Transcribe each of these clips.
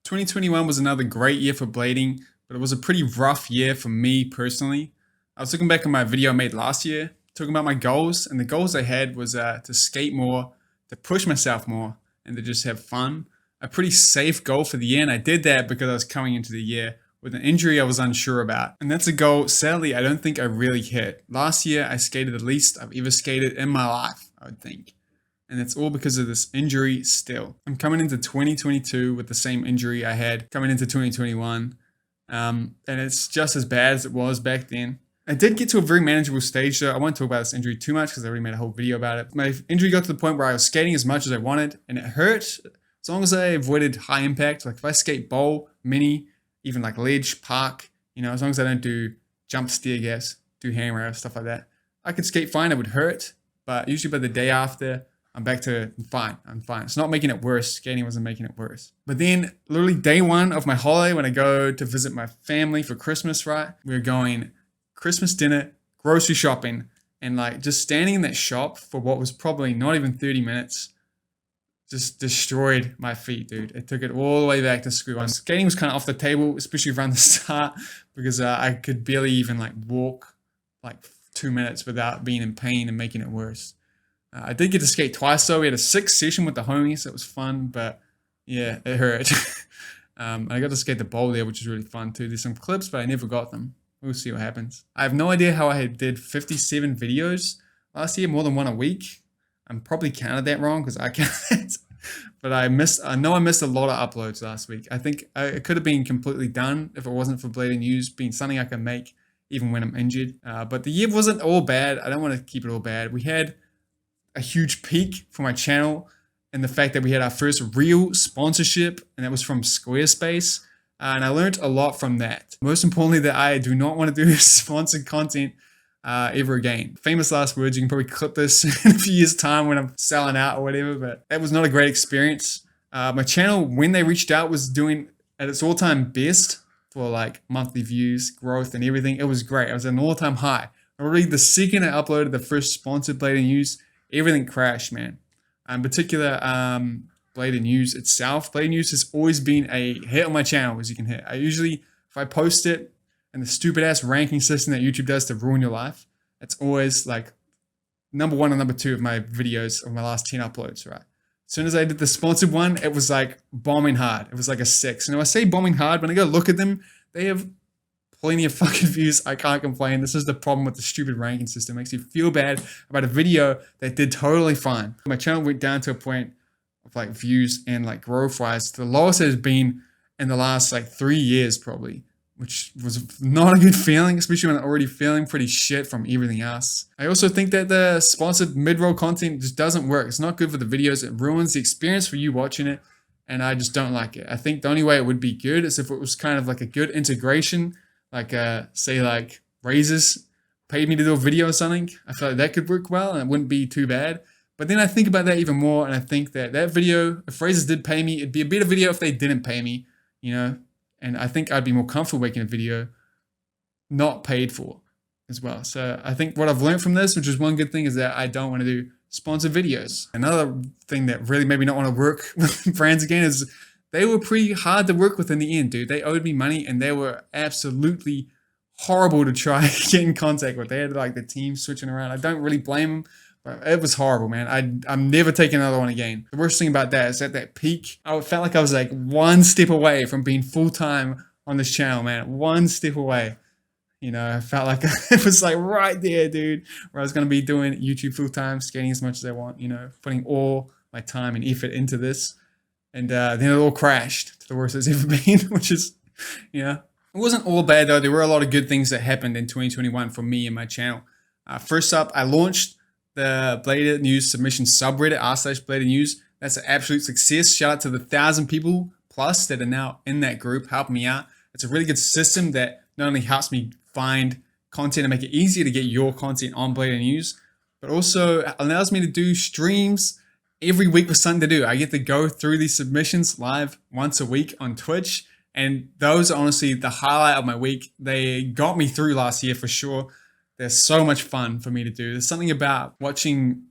2021 was another great year for blading, but it was a pretty rough year for me personally. I was looking back on my video I made last year, talking about my goals, and the goals I had was to skate more, to push myself more, and to just have fun. A pretty safe goal for the year, and I did that because I was coming into the year with an injury I was unsure about. And that's a goal, sadly, I don't think I really hit. Last year, I skated the least I've ever skated in my life, I would think. And it's all because of this injury still. I'm coming into 2022 with the same injury I had coming into 2021. And it's just as bad as it was back then. I did get to a very manageable stage though. I won't talk about this injury too much because I already made a whole video about it. My injury got to the point where I was skating as much as I wanted and it hurt. As long as I avoided high impact, like if I skate bowl, mini, even like ledge, park, as long as I don't do jump steer gas, do handrail, stuff like that, I could skate fine. It would hurt, but usually by the day after, I'm back to fine. I'm fine. It's not making it worse. Skating wasn't making it worse. But then literally day one of my holiday, when I go to visit my family for Christmas, right? We're going Christmas dinner, grocery shopping, and like just standing in that shop for what was probably not even 30 minutes just destroyed my feet, dude. It took it all the way back to square one. Skating was kind of off the table, especially around the start, because I could barely even like walk like 2 minutes without being in pain and making it worse. I did get to skate twice though. We had a 6 session with the homies. It was fun, but yeah, it hurt. I got to skate the bowl there, which is really fun too. There's some clips, but I never got them. We'll see what happens. I have no idea how I did 57 videos last year, more than one a week. I'm probably counted that wrong because I counted, but I know I missed a lot of uploads last week. I think it could have been completely done if it wasn't for Blade and Use being something I can make even when I'm injured. But the year wasn't all bad. I don't want to keep it all bad. We had a huge peak for my channel and the fact that we had our first real sponsorship, and that was from Squarespace. And I learned a lot from that. Most importantly, that I do not want to do sponsored content ever again. Famous last words. You can probably clip this in a few years' time when I'm selling out or whatever, but that was not a great experience. My channel, when they reached out, was doing at its all-time best for like monthly views, growth, and everything. It was great. I was at an all-time high. Already the second I uploaded the first sponsored Blade and Use, everything crashed, man. In particular, Blade and Use itself. Blade and Use has always been a hit on my channel, as you can hear. I usually, if I post it, and the stupid ass ranking system that YouTube does to ruin your life, it's always like number 1 and number 2 of my videos of my last 10 uploads, right? As soon as I did the sponsored one, it was like bombing hard. It was like a 6. And when I say bombing hard, when I go look at them, they have plenty of fucking views. I can't complain. This is the problem with the stupid ranking system. It makes you feel bad about a video that did totally fine. My channel went down to a point of like views and like growth wise. The lowest it has been in the last like 3 years probably, which was not a good feeling, especially when I'm already feeling pretty shit from everything else. I also think that the sponsored mid-roll content just doesn't work. It's not good for the videos. It ruins the experience for you watching it, and I just don't like it. I think the only way it would be good is if it was kind of like a good integration, like say like Razors paid me to do a video or something. I feel like that could work well and it wouldn't be too bad. But then I think about that even more, and I think that that video, if Razors did pay me, it'd be a better video if they didn't pay me, and I think I'd be more comfortable making a video not paid for as well. So I think what I've learned from this, which is one good thing, is that I don't want to do sponsored videos. Another thing that really made me not want to work with brands again is they were pretty hard to work with in the end, dude. They owed me money and they were absolutely horrible to try get in contact with. They had like the team switching around. I don't really blame them. It was horrible, man. I'm never taking another one again. The worst thing about that is at that peak, I felt like I was like one step away from being full-time on this channel, man. One step away. I felt like it was like right there, dude, where I was going to be doing YouTube full-time, skating as much as I want, putting all my time and effort into this. And then it all crashed to the worst it's ever been, which is, it wasn't all bad though. There were a lot of good things that happened in 2021 for me and my channel. First up, I launched the Blade and Use submission subreddit, r/Blade and Use. That's an absolute success. Shout out to the 1,000 people plus that are now in that group helping me out. It's a really good system that not only helps me find content and make it easier to get your content on Blade and Use, but also allows me to do streams every week with something to do. I get to go through these submissions live once a week on Twitch, and those are honestly the highlight of my week. They got me through last year for sure. They're so much fun for me to do. There's something about watching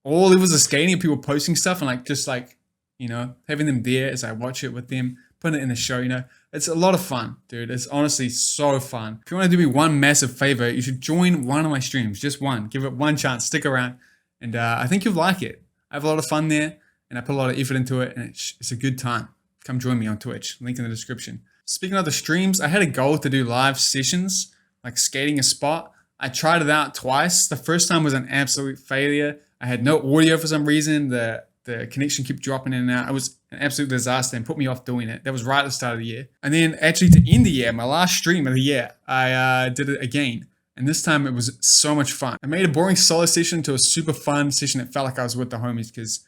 all levels of skating and people posting stuff and having them there as I watch it with them, putting it in the show, you know. It's a lot of fun, dude. It's honestly so fun. If you want to do me one massive favor, you should join one of my streams, just one. Give it one chance, stick around, and I think you'll like it. I have a lot of fun there, and I put a lot of effort into it, and it's a good time. Come join me on Twitch, link in the description. Speaking of the streams, I had a goal to do live sessions, like skating a spot. I tried it out twice. The first time was an absolute failure. I had no audio for some reason. The connection kept dropping in and out. It was an absolute disaster and put me off doing it. That was right at the start of the year. And then actually to end the year, my last stream of the year, I did it again. And this time it was so much fun. I made a boring solo session to a super fun session that felt like I was with the homies because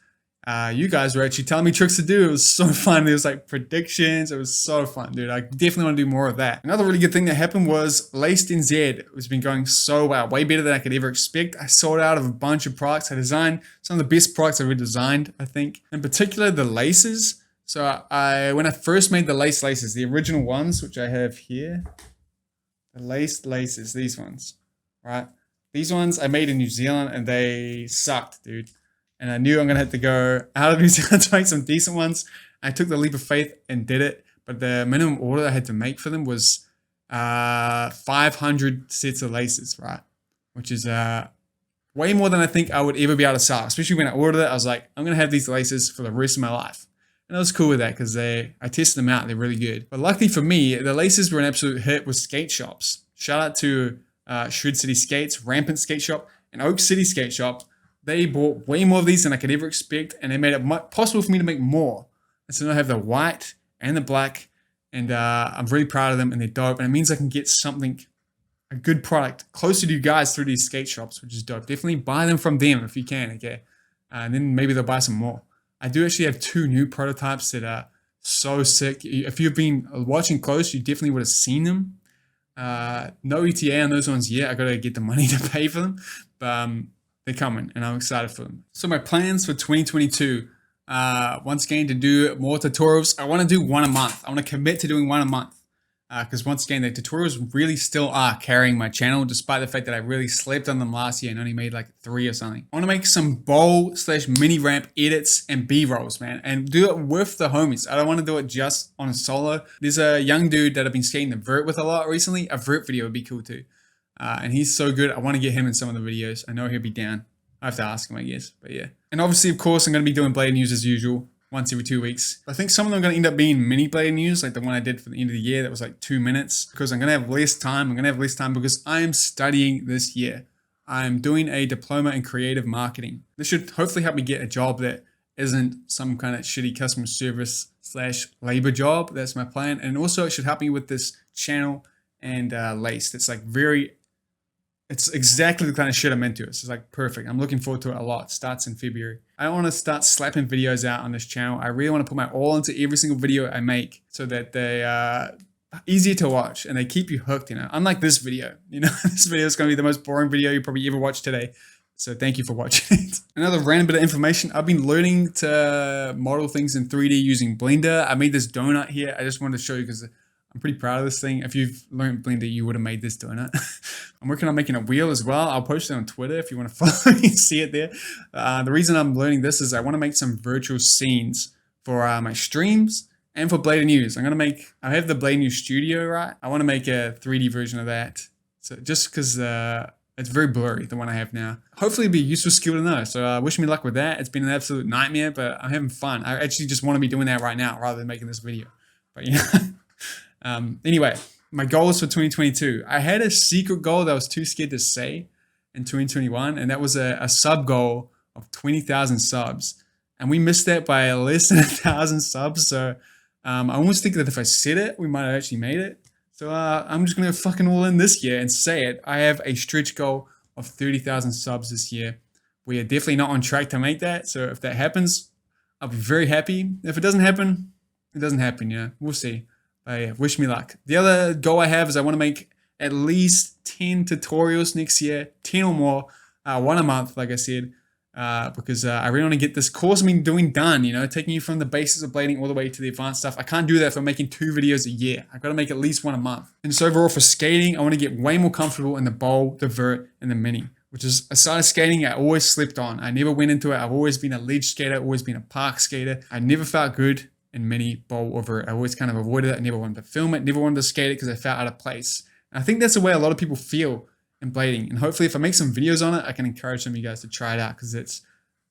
you guys were actually telling me tricks to do. It was so fun. There was like predictions. It was so fun, dude. I definitely want to do more of that. Another really good thing that happened was Laced NZ has been going so well, way better than I could ever expect. I sold out of a bunch of products. I designed some of the best products I've ever designed, I think. In particular, the laces. So when I first made the laces, the original ones, which I have here, the laced laces, these ones, right? These ones I made in New Zealand and they sucked, dude. And I knew I'm going to have to go out of New Zealand to make some decent ones. I took the leap of faith and did it. But the minimum order I had to make for them was 500 sets of laces, right? Which is way more than I think I would ever be able to sell. Especially when I ordered it, I was like, I'm going to have these laces for the rest of my life. And I was cool with that because I tested them out. They're really good. But luckily for me, the laces were an absolute hit with skate shops. Shout out to Shred City Skates, Rampant Skate Shop, and Oak City Skate Shop. They bought way more of these than I could ever expect, and they made it possible for me to make more. And so now I have the white and the black, and I'm really proud of them, and they're dope. And it means I can get a good product closer to you guys through these skate shops, which is dope. Definitely buy them from them if you can, okay? And then maybe they'll buy some more. I do actually have 2 new prototypes that are so sick. If you've been watching close, you definitely would have seen them. No ETA on those ones yet. I got to get the money to pay for them, but they're coming, and I'm excited for them. So my plans for 2022, once again, to do more tutorials. I want to do one a month. I want to commit to doing one a month. Because once again, the tutorials really still are carrying my channel, despite the fact that I really slept on them last year and only made like 3 or something. I want to make some bowl/mini ramp edits and B-rolls, man, and do it with the homies. I don't want to do it just on a solo. There's a young dude that I've been skating the vert with a lot recently. A vert video would be cool too. And he's so good. I want to get him in some of the videos. I know he'll be down. I have to ask him, I guess, but yeah. And obviously, of course, I'm going to be doing Blade News as usual, once every 2 weeks. I think some of them are going to end up being mini Blade News, like the one I did for the end of the year that was like 2 minutes, because I'm going to have less time. I'm going to have less time because I am studying this year. I'm doing a diploma in creative marketing. This should hopefully help me get a job that isn't some kind of shitty customer service/labor job. That's my plan. And also, it should help me with this channel and Laced. It's like it's exactly the kind of shit I'm into. It's just like perfect. I'm looking forward to it a lot. It starts in February. I want to start slapping videos out on this channel. I really want to put my all into every single video I make so that they are easy to watch and they keep you hooked, you know. Unlike this video, you know, this video is going to be the most boring video you probably ever watched today. So thank you for watching it. Another random bit of information. I've been learning to model things in 3D using Blender. I made this donut here. I just wanted to show you because I'm pretty proud of this thing. If you've learned Blender, you would have made this donut. I'm working on making a wheel as well. I'll post it on Twitter if you want to follow me and see it there. The reason I'm learning this is I want to make some virtual scenes for my streams and for Blade News. I have the Blade News studio, right? I want to make a 3D version of that. So just because it's very blurry, the one I have now. Hopefully it'll be a useful skill to know. So wish me luck with that. It's been an absolute nightmare, but I'm having fun. I actually just want to be doing that right now rather than making this video. But you know. Anyway, my goals for 2022. I had a secret goal that I was too scared to say in 2021, and that was a sub goal of 20,000 subs. And we missed that by less than 1,000 subs. So I almost think that if I said it, we might have actually made it. So I'm just going to go fucking all in this year and say it. I have a stretch goal of 30,000 subs this year. We are definitely not on track to make that. So if that happens, I'll be very happy. If it doesn't happen, it doesn't happen, yeah. We'll see. Yeah, wish me luck. The other goal I have is I want to make at least 10 tutorials next year, 10 or more, one a month, like I said, because I really want to get this course I've been doing done, you know, taking you from the basics of blading all the way to the advanced stuff. I can't do that if I'm making 2 videos a year. I've got to make at least one a month. And so overall for skating, I want to get way more comfortable in the bowl, the vert, and the mini, which is a side of skating I always slipped on. I never went into it. I've always been a ledge skater, always been a park skater. I never felt good and mini bowl over it. I always kind of avoided it. I never wanted to film it, never wanted to skate it because I felt out of place. And I think that's the way a lot of people feel in blading. And hopefully if I make some videos on it, I can encourage some of you guys to try it out because it's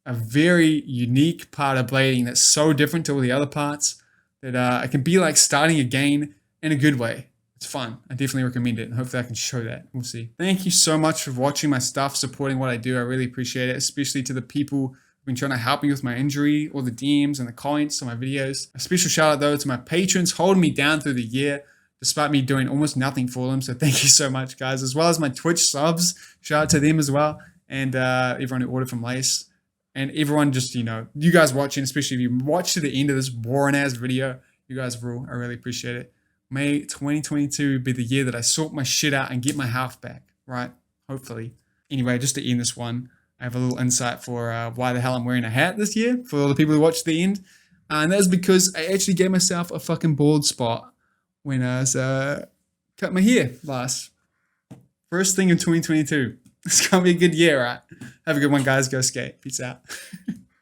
a very unique part of blading that's so different to all the other parts that it can be like starting again in a good way. It's fun. I definitely recommend it, and hopefully I can show that. We'll see. Thank you so much for watching my stuff, supporting what I do. I really appreciate it, especially to the people who've been trying to help me with my injury, all the DMs and the comments on my videos. A special shout out though to my patrons holding me down through the year, despite me doing almost nothing for them. So thank you so much, guys, as well as my Twitch subs. Shout out to them as well, and everyone who ordered from Lace. And everyone just, you know, you guys watching, especially if you watch to the end of this boring ass video, you guys rule. I really appreciate it. May 2022 be the year that I sort my shit out and get my health back, right? Hopefully. Anyway, just to end this one, I have a little insight for why the hell I'm wearing a hat this year for all the people who watch the end. And that is because I actually gave myself a fucking bald spot when I was cut my hair last. First thing in 2022. It's gonna be a good year, right? Have a good one, guys. Go skate. Peace out.